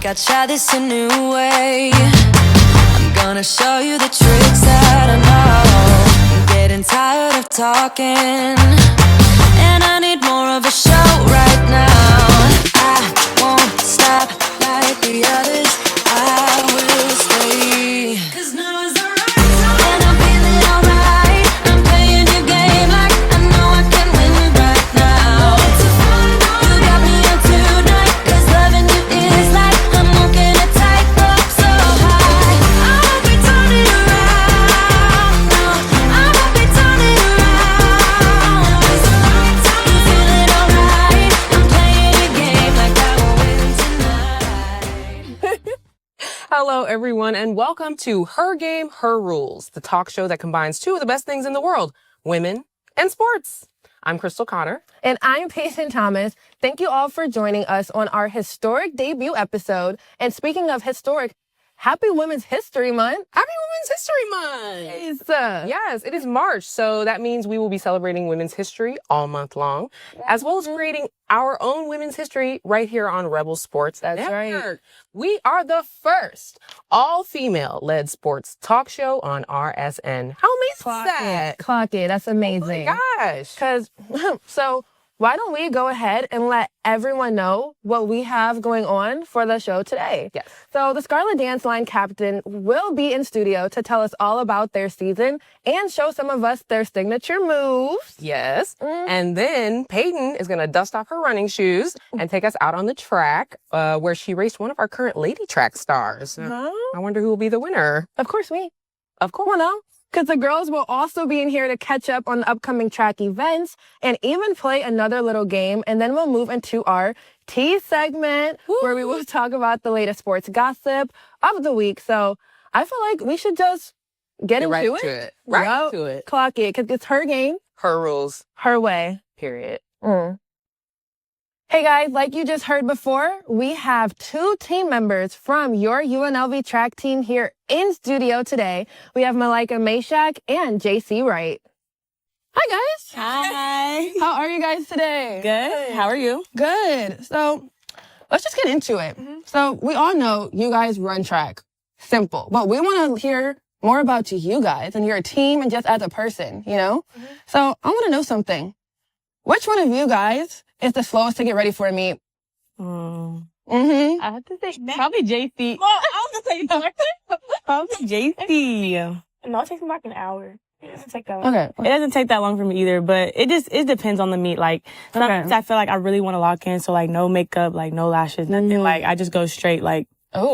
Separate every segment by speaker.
Speaker 1: think I'd try this a new way. I'm gonna show you the tricks that I know. I'm getting tired of talking, and I need more of a show right now. I won't stop like the others, I will stay. 'Cause now is the right time, and I'm feeling alright. I'm playing your game like I know I can win right now. You got me up tonight, 'cause loving you is like I'm walking a tightrope so high. I won't be turning around, no, I won't be turning around. It's the right time, you feeling alright. I'm playing your game like I will win tonight.
Speaker 2: Hello, everyone, and welcome to Her Game, Her Rules, the talk show that combines two of the best things in the world, women and sports. I'm Krystle Connor.
Speaker 3: And I'm Payton Thomas. Thank you all for joining us on our historic debut episode. And speaking of historic, happy Women's History Month.
Speaker 2: Happy Women's History Month! Yes, it is March, so that means we will be celebrating women's history all month long, as well as creating our own women's history right here on Rebel Sports
Speaker 3: That's
Speaker 2: Network.
Speaker 3: right.
Speaker 2: We are the first all-female-led sports talk show on RSN. How amazing is that?
Speaker 3: Clock it. That's amazing.
Speaker 2: Oh my gosh.
Speaker 3: Because, so why don't we go ahead and let everyone know what we have going on for the show today?
Speaker 2: Yes.
Speaker 3: So the Scarlet Dance Line captain will be in studio to tell us all about their season and show some of us their signature moves.
Speaker 2: Yes. And then Payton is going to dust off her running shoes and take us out on the track where she raced one of our current lady track stars. I wonder who will be the winner.
Speaker 3: Of course, me.
Speaker 2: Of course.
Speaker 3: Well, no. Because the girls will also be in here to catch up on the upcoming track events and even play another little game. And then we'll move into our tea segment where we will talk about the latest sports gossip of the week. So I feel like we should just get into
Speaker 2: right
Speaker 3: it.
Speaker 2: to it. Right
Speaker 3: Yup.
Speaker 2: to it.
Speaker 3: Clock it, because it's her game,
Speaker 2: Her rules,
Speaker 3: her way.
Speaker 2: period.
Speaker 3: Hey guys, like you just heard before, we have two team members from your UNLV track team here in studio today. We have Malika Meshach and JC Wright. Hi guys.
Speaker 4: Hi.
Speaker 3: How are you guys today?
Speaker 4: Good. How are you?
Speaker 3: Good. So let's just get into it. So we all know you guys run track. Simple. But we want to hear more about you guys and your team and just as a person, you know? So I want to know something. Which one of you guys is the slowest to get ready for a meet?
Speaker 4: I have to say probably JC.
Speaker 5: Well, I was gonna say no.
Speaker 4: Probably JC.
Speaker 5: No, it takes me like an hour. It doesn't take that long.
Speaker 3: Okay.
Speaker 4: It doesn't take that long for me either, but it depends on the meet. Like sometimes I feel like I really want to lock in, so like no makeup, like no lashes, nothing. Like I just go straight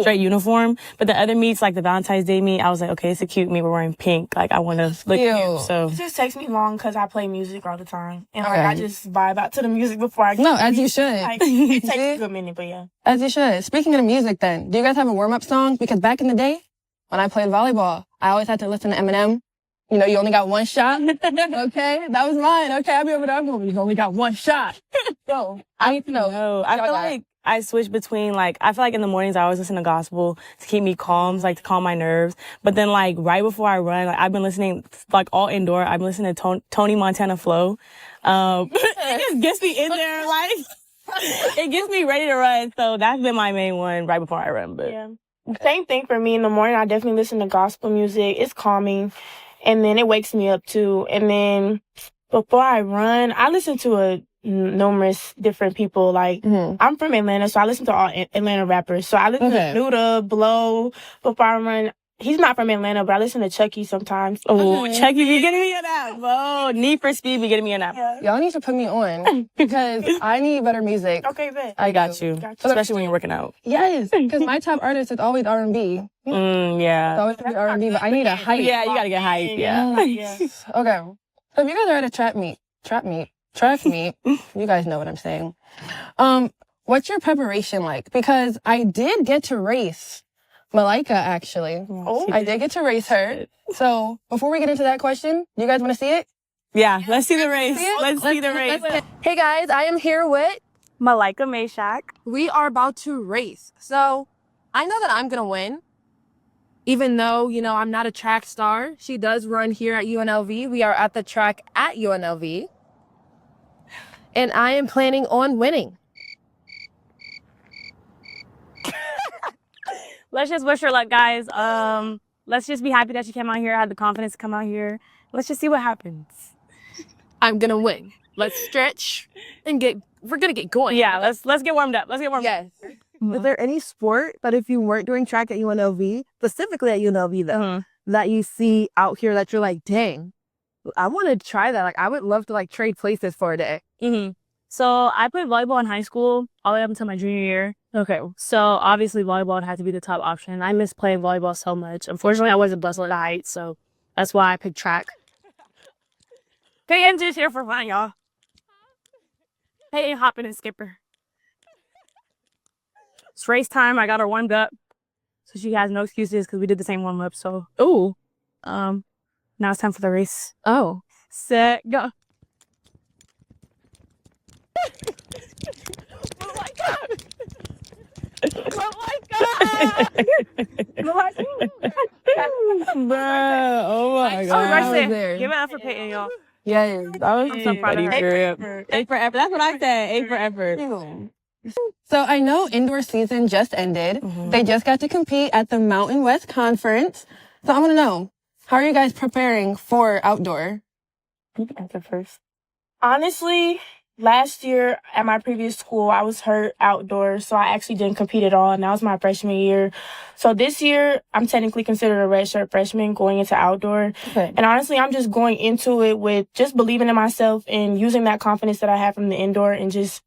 Speaker 4: straight uniform. But the other meets, like the Valentine's Day meet, I was like, okay, it's a cute meet. We're wearing pink. Like I want to look cute. So
Speaker 5: It just takes me long because I play music all the time. And like I just vibe out to the music before I get
Speaker 3: No,
Speaker 5: to
Speaker 3: as
Speaker 5: the
Speaker 3: you
Speaker 5: meet.
Speaker 3: should.
Speaker 5: Like, it takes a good minute, but yeah.
Speaker 3: As you should. Speaking of the music then, do you guys have a warm-up song? Because back in the day, when I played volleyball, I always had to listen to Eminem. You know, you only got one shot. Okay? That was mine. Okay, I'll be over there. You only got one shot. Yo, I need to know.
Speaker 4: no, I feel like I switch between I feel like in the mornings I always listen to gospel to keep me calm, to calm my nerves. But then right before I run, I've been listening all indoor. I've been listening to Tony Montana Flow. It just gets me in there, it gets me ready to run. So that's been my main one right before I run. But
Speaker 5: Yeah. Same thing for me in the morning. I definitely listen to gospel music. It's calming. And then it wakes me up too. And then before I run, I listen to numerous different people. Like, I'm from Atlanta, so I listen to all Atlanta rappers. So I listen to Nuda, Blow, before I run. He's not from Atlanta, but I listen to Chucky sometimes.
Speaker 4: Oh, Chucky be getting me a nap. Whoa, Need for Speed be getting me a nap.
Speaker 5: Yeah.
Speaker 3: Y'all need to put me on because I need better music.
Speaker 5: Okay, bet.
Speaker 4: I got you. Especially when you're working out.
Speaker 3: Yes, because my top artist is always R&B.
Speaker 4: Yeah.
Speaker 3: It's always gonna be R&B, but I need a hype.
Speaker 4: Yeah, you gotta get hype. Yeah.
Speaker 5: Yeah.
Speaker 3: Okay. So if you guys are at a track meet, you guys know what I'm saying. What's your preparation like? Because I did get to race Malika, actually.
Speaker 5: Oh.
Speaker 3: I did get to race her. So before we get into that question, do you guys want to see it?
Speaker 4: Yeah, let's see the race. Let's see the race.
Speaker 3: Hey guys, I am here with
Speaker 4: Malika Meshach.
Speaker 3: we are about to race. So I know that I'm going to win. Even though, you know, I'm not a track star, she does run here at UNLV. We are at the track at UNLV. And I am planning on winning.
Speaker 4: let's just wish her luck, guys. Let's just be happy that she came out here, had the confidence to come out here. Let's just see what happens.
Speaker 6: I'm gonna win. Let's stretch and we're gonna get going.
Speaker 4: Yeah, let's get warmed up. Let's get warmed up.
Speaker 6: Yes.
Speaker 7: Is there any sport that if you weren't doing track at UNLV, specifically at UNLV though, that you see out here that you're like, dang, I want to try that. Like, I would love to like trade places for a day.
Speaker 4: So I played volleyball in high school all the way up until my junior year.
Speaker 7: Okay.
Speaker 4: So obviously volleyball had to be the top option. I miss playing volleyball so much. Unfortunately, I wasn't blessed with the height, so that's why I picked track. Peyton's just here for fun, y'all. Peyton hopping and skipper. It's race time. I got her warmed up, so she has no excuses because we did the same warm up. So now it's time for the race.
Speaker 7: Oh.
Speaker 4: Set, go.
Speaker 6: Oh my god!
Speaker 3: Bruh, oh my
Speaker 4: Oh,
Speaker 3: god.
Speaker 4: right there. Give it up for Peyton, y'all.
Speaker 3: Yeah, that was
Speaker 4: I'm so proud of her.
Speaker 3: A for effort. That's what I said. A for effort. So I know indoor season just ended. They just got to compete at the Mountain West Conference. So I want to know, how are you guys preparing for outdoor?
Speaker 5: You can answer first. Honestly, last year at my previous school, I was hurt outdoors, so I actually didn't compete at all, and that was my freshman year. So this year, I'm technically considered a redshirt freshman going into outdoor.
Speaker 3: Okay.
Speaker 5: And honestly, I'm just going into it with just believing in myself and using that confidence that I have from the indoor and just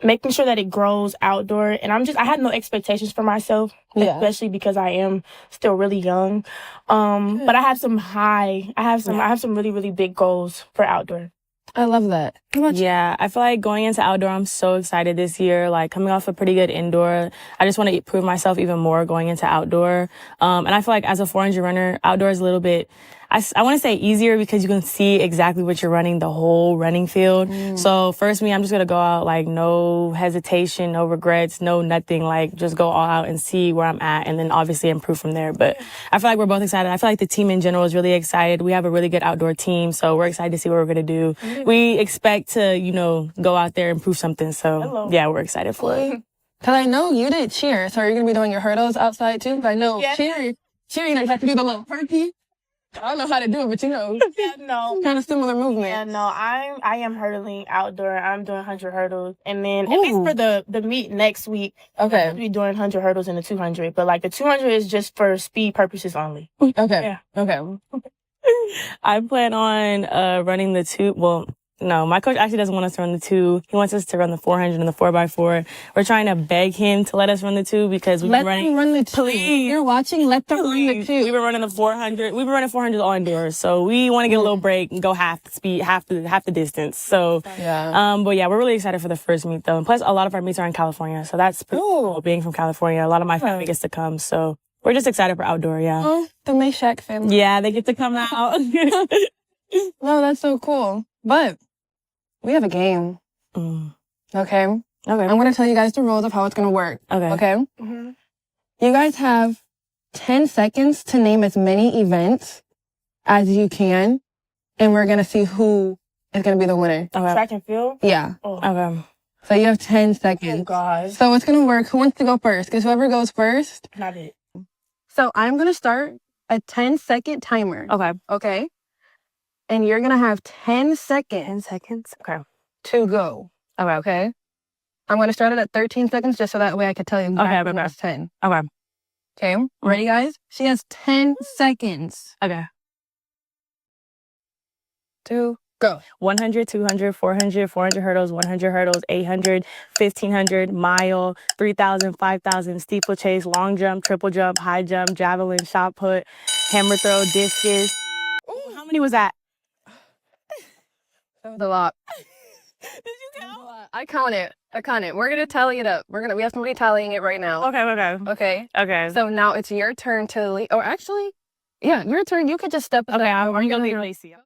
Speaker 5: making sure that it grows outdoor. And I had no expectations for myself, especially because I am still really young. But I have some really, really big goals for outdoor.
Speaker 3: I love that.
Speaker 4: Yeah, I feel like going into outdoor, I'm so excited this year. Like coming off a pretty good indoor, I just want to prove myself even more going into outdoor. And I feel like as a 400 runner, outdoor is a little bit, I want to say easier because you can see exactly what you're running, the whole running field. So first I'm just going to go out like no hesitation, no regrets, no nothing, like just go all out and see where I'm at and then obviously improve from there. But I feel like we're both excited. I feel like the team in general is really excited. We have a really good outdoor team, so we're excited to see what we're going to do. We expect to, go out there and prove something. So yeah, we're excited for it.
Speaker 3: Because I know you did cheer, so are you going to be doing your hurdles outside too? I know cheer, you have to do the little perky. I don't know how to do it, but
Speaker 5: No.
Speaker 3: kind of similar movement.
Speaker 5: Yeah, no, I am hurdling outdoor. I'm doing 100 hurdles. And then at least for the meet next week, I'll be doing 100 hurdles in the 200. But like the 200 is just for speed purposes only.
Speaker 3: Okay.
Speaker 5: Yeah.
Speaker 3: Okay.
Speaker 4: I plan on running the 2. Well, no, my coach actually doesn't want us to run the 2. He wants us to run the 400 and the 4x4. We're trying to beg him to let us run the 2 because we've been running.
Speaker 3: Let them run the 2.
Speaker 4: Please.
Speaker 3: You're watching, let them run the 2.
Speaker 4: We've been running the 400. We've been running 400 all indoors. So we want to get a little break and go half the speed, half the distance. So, but yeah, we're really excited for the first meet though. And plus a lot of our meets are in California. So that's pretty cool. Being from California, a lot of my family gets to come. So we're just excited for outdoor. Yeah.
Speaker 3: Oh, the Meshack family.
Speaker 4: Yeah, they get to come out.
Speaker 3: No, that's so cool. But we have a game. Okay? I'm going to tell you guys the rules of how it's going to work. Okay? You guys have 10 seconds to name as many events as you can, and we're going to see who is going to be the winner.
Speaker 5: Track and field?
Speaker 3: Yeah.
Speaker 4: Okay.
Speaker 3: So you have 10 seconds.
Speaker 5: Oh, God.
Speaker 3: So it's going to work. Who wants to go first? Because whoever goes first.
Speaker 5: Not it.
Speaker 7: So I'm going to start a 10-second timer.
Speaker 4: Okay.
Speaker 7: Okay? And you're going to have 10 seconds.
Speaker 4: 10 seconds. Okay.
Speaker 7: To go. Okay? I'm going to start it at 13 seconds just so that way I can tell you exactly when it's 10.
Speaker 4: Okay.
Speaker 7: Okay? Ready, guys? She has 10 seconds.
Speaker 4: Okay.
Speaker 7: To go.
Speaker 4: 100, 200, 400, 400 hurdles, 100 hurdles, 800, 1500, mile, 3000, 5000, steeplechase, long jump, triple jump, high jump, javelin, shot put, hammer throw, discus. Ooh, how many was that?
Speaker 7: That was a lot.
Speaker 4: Did you count?
Speaker 7: I count it. We're going to tally it up. We have somebody tallying it right now.
Speaker 4: Okay.
Speaker 7: Okay? So now it's your turn to lead. Or actually, yeah, your turn. You could just step up.
Speaker 4: Okay, I'm going to lead Lacey.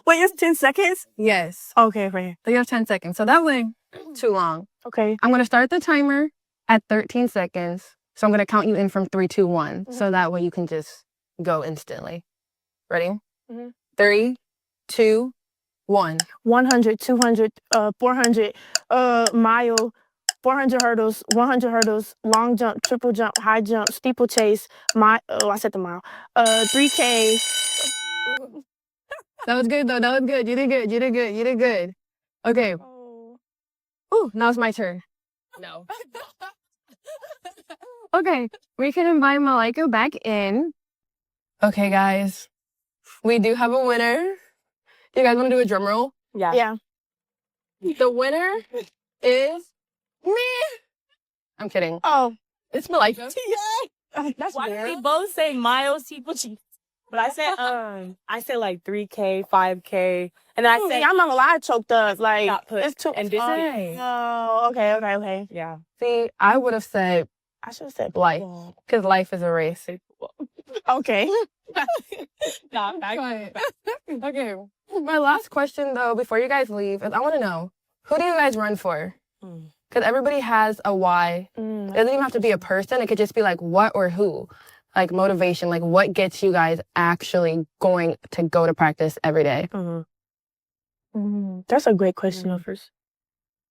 Speaker 4: Wait, it's 10 seconds?
Speaker 7: Yes.
Speaker 4: Okay, right.
Speaker 7: So you have 10 seconds. So that way, too long.
Speaker 4: Okay.
Speaker 7: I'm going to start the timer at 13 seconds. So I'm going to count you in from 3, 2, 1. So that way you can just go instantly. Ready? 3, 2, 1.
Speaker 4: 100, 200, 400, mile,
Speaker 5: 400 hurdles, 100 hurdles, long jump, triple jump, high jump, steeplechase, I said the mile, 3K.
Speaker 3: That was good, though. That was good. You did good. You did good. You did good. Okay. Ooh, now it's my turn. No. Okay, we can invite Malika back in. Okay, guys. We do have a winner. You guys want to do a drum roll?
Speaker 5: Yeah.
Speaker 3: The winner is me. I'm kidding.
Speaker 5: Oh.
Speaker 3: It's Malika.
Speaker 5: That's
Speaker 4: Why
Speaker 5: weird.
Speaker 4: did we both say miles, steeplechase? But I said like 3K, 5K, and then I said
Speaker 5: I'm not gonna lie, I choked up. Like,
Speaker 4: Got put
Speaker 5: it's too.
Speaker 4: and distance.
Speaker 5: Oh, okay.
Speaker 4: Yeah.
Speaker 3: See, I would have said
Speaker 5: I should have said
Speaker 3: life,
Speaker 5: ball.
Speaker 3: because life is a race.
Speaker 5: Okay.
Speaker 3: Okay. My last question, though, before you guys leave, is I want to know, who do you guys run for? Because everybody has a why. It doesn't even have to be a person. It could just be like what or who. Like motivation, like what gets you guys actually going to go to practice every day?
Speaker 5: That's a great question. First,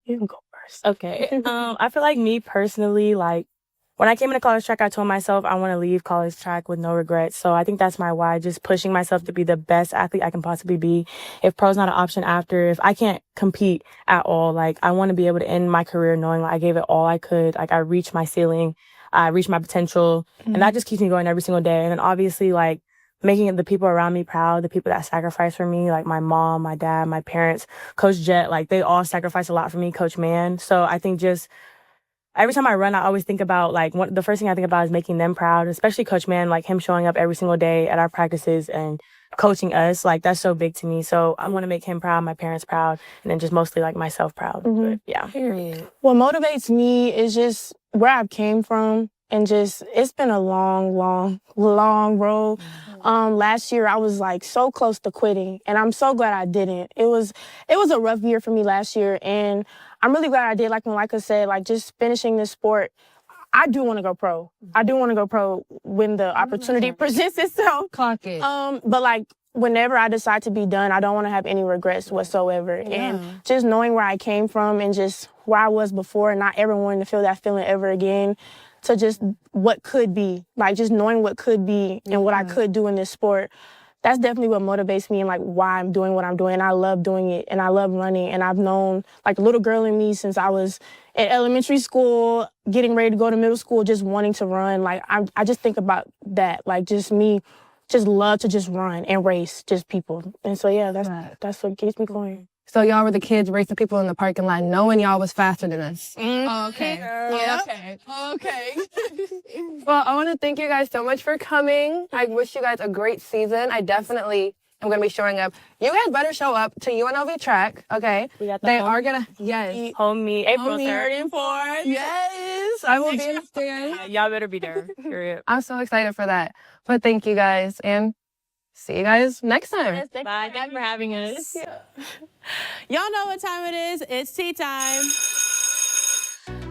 Speaker 5: you can go first.
Speaker 4: Okay. I feel like me personally, like when I came into college track, I told myself I want to leave college track with no regrets. So I think that's my why, just pushing myself to be the best athlete I can possibly be. If pro's not an option after, if I can't compete at all, like I want to be able to end my career knowing like I gave it all I could. Like I reached my ceiling, I reached my potential, and that just keeps me going every single day. And then obviously like making the people around me proud, the people that sacrifice for me, like my mom, my dad, my parents, Coach Jet, like they all sacrifice a lot for me, Coach Man. So I think just every time I run, I always think about like the first thing I think about is making them proud, especially Coach Man, like him showing up every single day at our practices and coaching us. Like that's so big to me. So I want to make him proud, my parents proud, and then just mostly like myself proud. But, yeah.
Speaker 5: What motivates me is just where I came from, and just it's been a long road. Last year I was like so close to quitting, and I'm so glad I didn't. It was a rough year for me last year, and I'm really glad I did. Like Malika said, like just finishing this sport. I do want to go pro. I do want to go pro when the opportunity presents itself.
Speaker 3: Clock it.
Speaker 5: But like whenever I decide to be done, I don't want to have any regrets whatsoever.
Speaker 3: Yeah.
Speaker 5: And just knowing where I came from and just where I was before, and not ever wanting to feel that feeling ever again, to just what could be, like just knowing what could be and what I could do in this sport. That's definitely what motivates me and like why I'm doing what I'm doing. I love doing it and I love running, and I've known like the little girl in me since I was in elementary school, getting ready to go to middle school, just wanting to run. Like I just think about that, like just me, just love to just run and race just people. And so yeah, that's what keeps me going.
Speaker 3: So y'all were the kids racing people in the parking lot, knowing y'all was faster than us.
Speaker 7: Okay.
Speaker 3: Yeah. Okay. Well, I want to thank you guys so much for coming. I wish you guys a great season. I definitely am going to be showing up. You guys better show up to UNLV track, okay?
Speaker 4: We got
Speaker 3: They are going to, yes.
Speaker 4: Home meet April
Speaker 3: Home meet.
Speaker 4: 3rd and 4th.
Speaker 3: Yes, I will be in the stand.
Speaker 4: Y'all better be there. Period.
Speaker 3: I'm so excited for that. But thank you guys, and see you guys next time.
Speaker 4: Bye. Thanks for having us.
Speaker 8: Y'all know what time it is. It's tea time.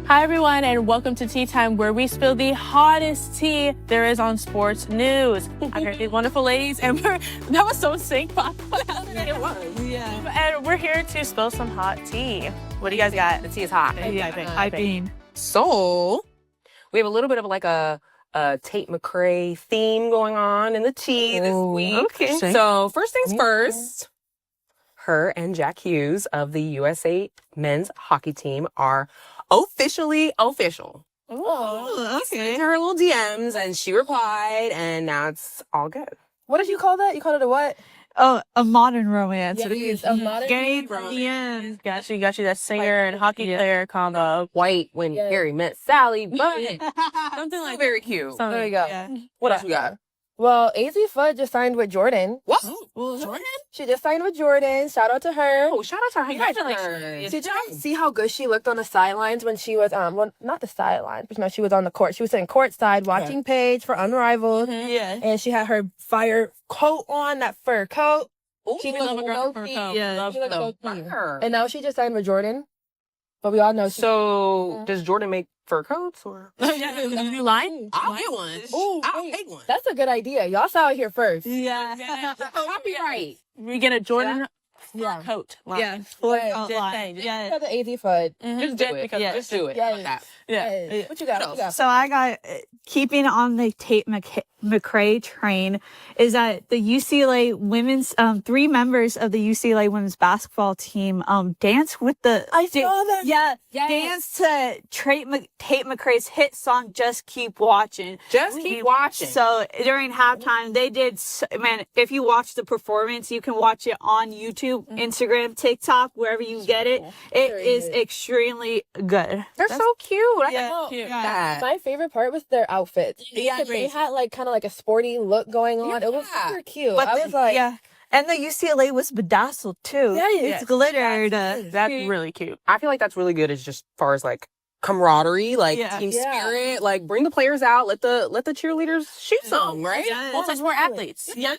Speaker 8: Hi, everyone, and welcome to Tea Time, where we spill the hottest tea there is on sports news. I'm here with these wonderful ladies, and that was so sick. It was. Yeah. And we're here to spill some hot tea. What do you guys got?
Speaker 2: The tea is hot.
Speaker 8: I think.
Speaker 2: So we have a little bit of like a Tate McRae theme going on in the tea this week.
Speaker 8: Okay.
Speaker 2: So first things first, her and Jack Hughes of the USA men's hockey team are officially official.
Speaker 8: Oh, okay.
Speaker 2: Sent her little DMs and she replied, and now it's all good.
Speaker 3: What did you call that? You called it a what?
Speaker 8: Oh, a modern romance.
Speaker 3: It is a modern
Speaker 8: romance. Got you. That singer and hockey player combo.
Speaker 2: White when Harry met Sally, but
Speaker 8: Something like
Speaker 2: very cute.
Speaker 3: There you go.
Speaker 8: Yeah.
Speaker 2: What else we got?
Speaker 3: Well, AZ Fudd just signed with Jordan.
Speaker 2: What?
Speaker 8: Jordan?
Speaker 3: She just signed with Jordan. Shout out to her.
Speaker 2: Oh, shout out to her.
Speaker 8: Congratulations.
Speaker 3: Did y'all see how good she looked on the sidelines when she was well, not the sidelines, but no, she was on the court. She was sitting courtside watching Paige for Unrivaled,
Speaker 8: Yeah.
Speaker 3: and she had her fire coat on, that fur coat.
Speaker 2: Ooh,
Speaker 3: She
Speaker 8: we love a girl
Speaker 3: low
Speaker 8: with fur
Speaker 3: key.
Speaker 8: coat.
Speaker 3: Yeah, she looked
Speaker 2: the
Speaker 3: low key.
Speaker 2: fur.
Speaker 3: And now she just signed with Jordan. But we all know she.
Speaker 2: So, does Jordan make fur coats or?
Speaker 8: New line?
Speaker 2: I'll get one.
Speaker 3: Ooh,
Speaker 2: I'll
Speaker 3: wait.
Speaker 2: take one.
Speaker 3: That's a good idea. Y'all saw it here first.
Speaker 8: Yeah.
Speaker 2: Copyright.
Speaker 8: We get a Jordan coat. Line.
Speaker 3: Yeah.
Speaker 8: Just
Speaker 7: The AZ foot.
Speaker 2: Just do it.
Speaker 8: Yes.
Speaker 2: Just do it. How about that?
Speaker 8: Yeah.
Speaker 7: What you got? What you got?
Speaker 9: So I got keeping on the Tate McRae train is that the UCLA women's 3 members of the UCLA women's basketball team dance with the
Speaker 7: I saw that.
Speaker 9: yeah dance to Tate McRae's hit song "Just Keep Watching."
Speaker 2: Just keep watching.
Speaker 9: So during halftime, they did. Man, if you watch the performance, you can watch it on YouTube, Instagram, TikTok, wherever you get it. It is extremely good.
Speaker 2: They're so cute. I
Speaker 9: Yeah.
Speaker 2: love that.
Speaker 7: My favorite part was their outfits.
Speaker 9: Yeah,
Speaker 7: Because they had like kind of like a sporty look going on. It was
Speaker 2: Yeah.
Speaker 7: super cute.
Speaker 9: But
Speaker 7: I was like,
Speaker 9: and the UCLA was bedazzled too.
Speaker 7: Yeah,
Speaker 9: it's glittered.
Speaker 2: That's really cute. I feel like that's really good as just far as like camaraderie, like team
Speaker 7: Yeah.
Speaker 2: spirit. Like bring the players out, let the cheerleaders shoot some, right?
Speaker 8: Multi-sport athletes.
Speaker 9: Yeah.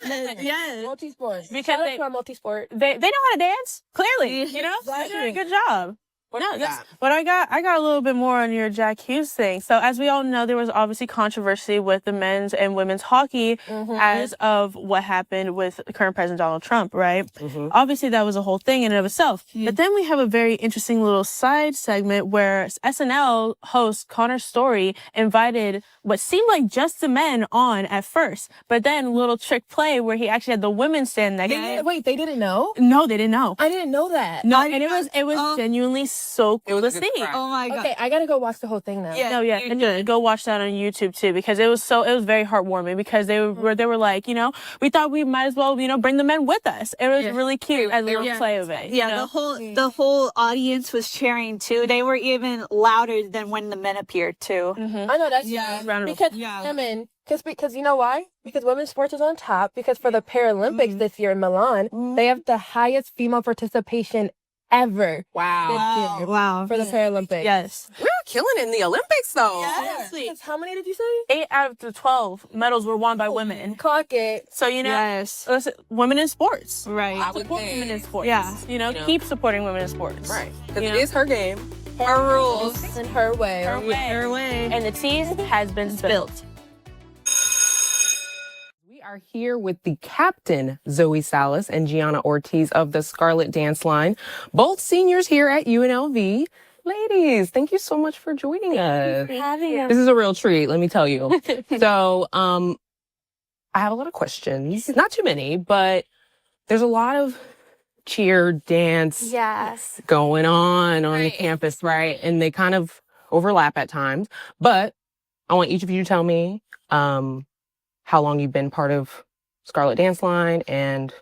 Speaker 7: multi-sport.
Speaker 8: Because
Speaker 7: Shout out
Speaker 8: they-
Speaker 7: to our multi-sport.
Speaker 8: They know how to dance. Clearly, you know, they're doing a good job.
Speaker 2: What
Speaker 8: No,
Speaker 2: is
Speaker 8: that's,
Speaker 2: that?
Speaker 8: but I got a little bit more on your Jack Hughes thing. So as we all know, there was obviously controversy with the men's and women's hockey as of what happened with current President Donald Trump, right? Obviously that was a whole thing in and of itself. But then we have a very interesting little side segment where SNL host Connor Story invited what seemed like just the men on at first, but then a little trick play where he actually had the women stand next to him.
Speaker 7: Wait, they didn't know?
Speaker 8: No, they didn't know.
Speaker 7: I didn't know that.
Speaker 8: No, and it was genuinely so cool to
Speaker 2: was a good
Speaker 8: see.
Speaker 2: crack.
Speaker 9: Oh my god.
Speaker 7: Okay, I gotta go watch the whole thing now.
Speaker 9: Yeah.
Speaker 8: No, yeah, and go watch that on YouTube too because it was very heartwarming because they were like, you know, we thought we might as well, you know, bring the men with us. It was really cute as a little play of it.
Speaker 9: Yeah,
Speaker 8: you know?
Speaker 9: the whole audience was cheering too. They were even louder than when the men appeared too.
Speaker 7: I know that's
Speaker 8: Round of
Speaker 7: because women. Because you know why? Because women's sports is on top. Because for the Paralympics this year in Milan, they have the highest female participation ever.
Speaker 2: Wow.
Speaker 9: Wow.
Speaker 7: For the Paralympics.
Speaker 8: Yes.
Speaker 2: We're killing it in the Olympics though.
Speaker 7: Yes. How many did you say?
Speaker 8: 8 out of the 12 medals were won by women.
Speaker 7: Clock it.
Speaker 8: So, you know,
Speaker 9: Yes.
Speaker 8: listen, women in sports.
Speaker 9: Right.
Speaker 2: I would
Speaker 8: Support
Speaker 2: think.
Speaker 8: women in sports.
Speaker 9: Yeah.
Speaker 8: You know, keep supporting women in sports.
Speaker 2: Right. Because
Speaker 8: You
Speaker 2: it
Speaker 8: know?
Speaker 2: is her game.
Speaker 9: Her rules.
Speaker 7: In her way.
Speaker 8: Her way. And the tea has been spilled.
Speaker 2: We are here with the captain, Zoe Salas and Gianna Ortiz of the Scarlet Dance Line, both seniors here at UNLV. Ladies, thank you so much for joining us. This is a real treat, let me tell you. So, I have a lot of questions. Not too many, but there's a lot of cheer, dance going on the campus, right? And they kind of overlap at times. But I want each of you to tell me how long you've been part of Scarlet Dance Line and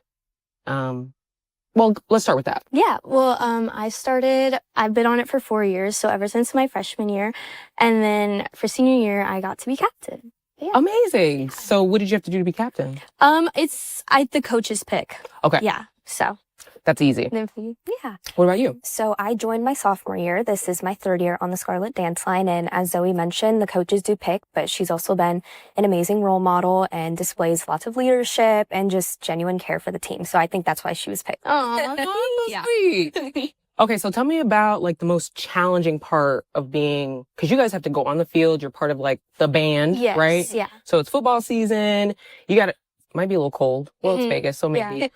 Speaker 2: well, let's start with that.
Speaker 10: Yeah, well, I've been on it for 4 years, so ever since my freshman year. And then for senior year, I got to be captain. Yeah.
Speaker 2: Amazing. So what did you have to do to be captain?
Speaker 10: It's the coach's pick.
Speaker 2: Okay.
Speaker 10: Yeah, so.
Speaker 2: That's easy.
Speaker 10: Yeah.
Speaker 2: What about you?
Speaker 10: So I joined my sophomore year. This is my 3rd year on the Scarlet Dance Line. And as Zoe mentioned, the coaches do pick, but she's also been an amazing role model and displays lots of leadership and just genuine care for the team. So I think that's why she was picked.
Speaker 2: Oh, sweet. Okay, so tell me about like the most challenging part of being, because you guys have to go on the field. You're part of like the band,
Speaker 10: Yes,
Speaker 2: right?
Speaker 10: yeah.
Speaker 2: So it's football season. You got it. Might be a little cold. Well, it's Vegas, so maybe.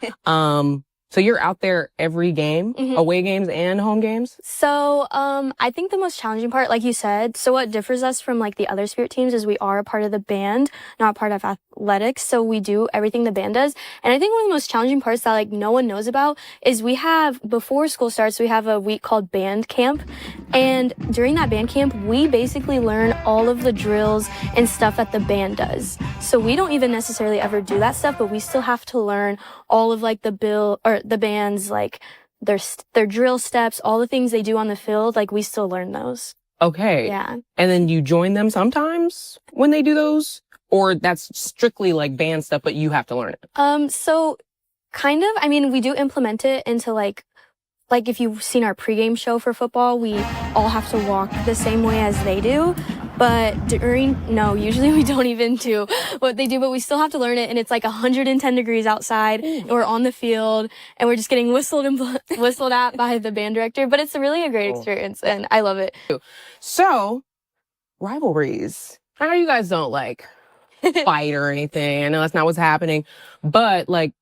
Speaker 2: So you're out there every game, away games and home games?
Speaker 10: So, I think the most challenging part, like you said, so what differs us from like the other spirit teams is we are a part of the band, not part of athletics. So we do everything the band does. And I think one of the most challenging parts that like no one knows about is we have, before school starts, we have a week called band camp. And during that band camp, we basically learn all of the drills and stuff that the band does. So we don't even necessarily ever do that stuff, but we still have to learn all of like the band's like their drill steps, all the things they do on the field, like we still learn those.
Speaker 2: Okay.
Speaker 10: Yeah.
Speaker 2: And then you join them sometimes when they do those? Or that's strictly like band stuff, but you have to learn it?
Speaker 10: So kind of, I mean, we do implement it into like if you've seen our pregame show for football, we all have to walk the same way as they do. But usually we don't even do what they do, but we still have to learn it. And it's like 110 degrees outside and we're on the field and we're just getting whistled at by the band director. But it's really a great experience and I love it.
Speaker 2: So, rivalries. I know you guys don't like fight or anything. I know that's not what's happening. But like,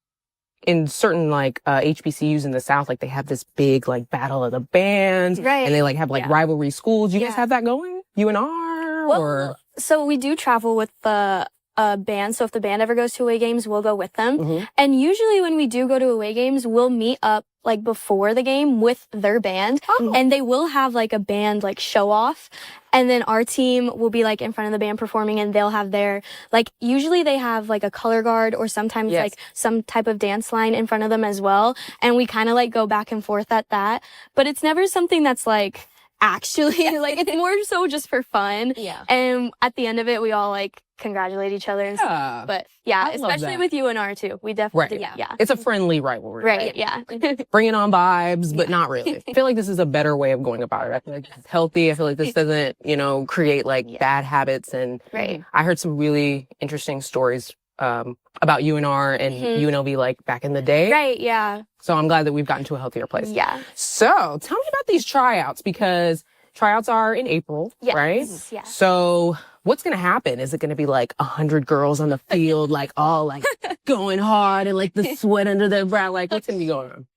Speaker 2: in certain like HBCUs in the South, like they have this big like battle of the bands,
Speaker 10: Right.
Speaker 2: and they like have like rivalry schools. You guys have that going? UNR or
Speaker 10: So we do travel with the band. So if the band ever goes to away games, we'll go with them. And usually when we do go to away games, we'll meet up like before the game with their band, and they will have like a band like show off. And then our team will be like in front of the band performing, and they'll have their, like, usually they have like a color guard or sometimes like some type of dance line in front of them as well. And we kind of like go back and forth at that. But it's never something that's like actually like, it's more so just for fun. Yeah. And at the end of it, we all like congratulate each other. And stuff. But yeah, especially with UNR too. We definitely,
Speaker 2: It's a friendly rivalry.
Speaker 10: Right. Yeah.
Speaker 2: Bringing on vibes, but not really. I feel like this is a better way of going about it. I feel like it's healthy. I feel like this doesn't, you know, create like bad habits. And I heard some really interesting stories about UNR and UNLV like back in the day.
Speaker 10: Right. Yeah.
Speaker 2: So I'm glad that we've gotten to a healthier place.
Speaker 10: Yeah.
Speaker 2: So tell me about these tryouts, because tryouts are in April, right?
Speaker 10: Yeah.
Speaker 2: So what's going to happen? Is it going to be like 100 girls on the field, like all like going hard and like the sweat under their brow? Like what's going to be going on?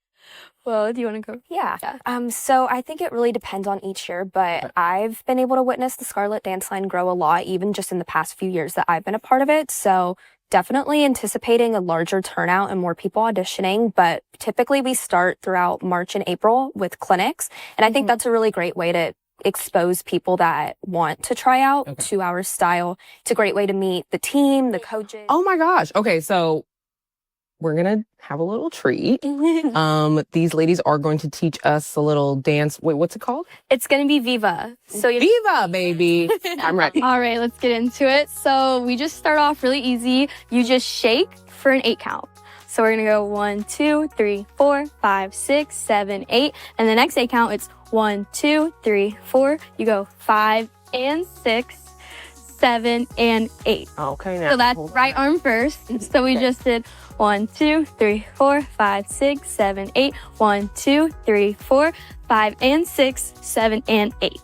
Speaker 10: Well, do you want to go?
Speaker 11: Yeah. So I think it really depends on each year, but I've been able to witness the Scarlet Dance Line grow a lot, even just in the past few years that I've been a part of it. So definitely anticipating a larger turnout and more people auditioning, but typically we start throughout March and April with clinics. And I think that's a really great way to expose people that want to try out to our style. It's a great way to meet the team, the coaches.
Speaker 2: Oh my gosh. Okay. So we're going to have a little treat. These ladies are going to teach us a little dance. Wait, what's it called?
Speaker 10: It's going to be Viva. So
Speaker 2: Viva, baby. I'm ready.
Speaker 10: All right, let's get into it. So we just start off really easy. You just shake for an 8 count. So we're going to go 1, 2, 3, 4, 5, 6, 7, 8. And the next 8 count, it's 1, 2, 3, 4. You go 5 and 6, 7 and 8.
Speaker 2: Okay, now.
Speaker 10: So that's right arm first. So we just did 1, 2, 3, 4, 5, 6, 7, 8. 1, 2, 3, 4, 5 and 6, 7 and 8.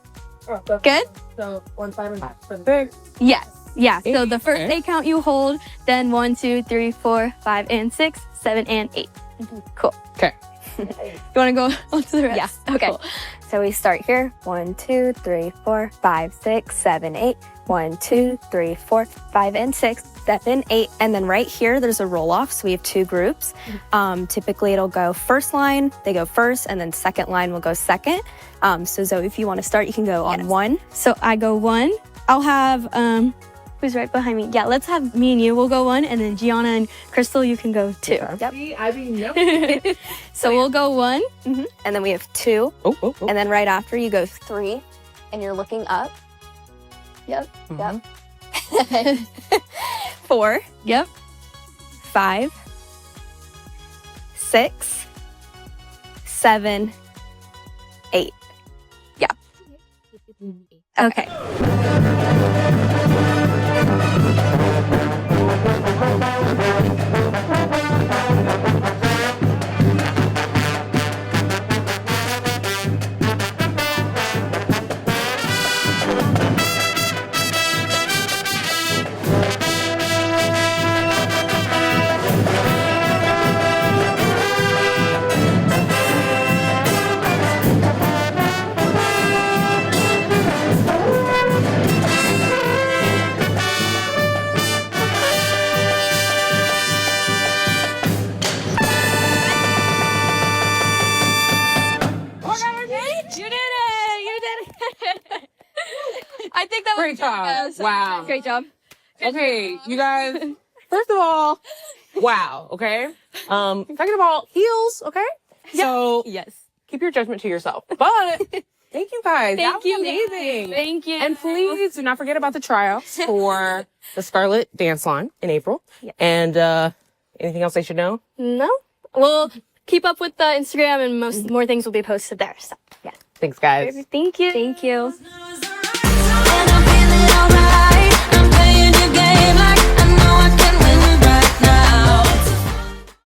Speaker 10: Good?
Speaker 7: So 1, 5, and 5 for the 6.
Speaker 10: Yes. Yeah. So the first 8 count you hold, then 1, 2, 3, 4, 5 and 6, 7 and 8. Cool.
Speaker 2: Okay.
Speaker 10: You want to go on to the rest?
Speaker 11: Yeah. Okay.
Speaker 10: Cool.
Speaker 11: So we start here. 1, 2, 3, 4, 5, 6, 7, 8. 1, 2, 3, 4, 5 and 6, 7, 8. And then right here, there's a roll off. So we have 2 groups. Typically it'll go first line, they go first, and then second line will go second. So Zoe, if you want to start, you can go on 1.
Speaker 10: So I go 1. I'll have, who's right behind me? Yeah, let's have me and you. We'll go 1, and then Gianna and Krystle, you can go 2. Yep. So we'll go 1.
Speaker 11: And then we have 2.
Speaker 2: Oh.
Speaker 11: And then right after you go 3, and you're looking up. Yep.
Speaker 10: 4. Yep. 5.
Speaker 11: 6, 7, 8.
Speaker 10: Yeah. Okay. I think that was
Speaker 2: Great job. Wow.
Speaker 10: Great job.
Speaker 2: Okay, you guys. First of all, wow. Okay. Second of all, heels. Okay. So
Speaker 10: Yes.
Speaker 2: keep your judgment to yourself. But thank you guys. That was amazing.
Speaker 10: Thank you.
Speaker 2: And please do not forget about the tryouts for the Scarlet Dance Line in April.
Speaker 10: Yeah.
Speaker 2: And anything else they should know?
Speaker 10: No. We'll keep up with the Instagram, and more things will be posted there. So yeah.
Speaker 2: Thanks, guys.
Speaker 10: Thank you. Thank you.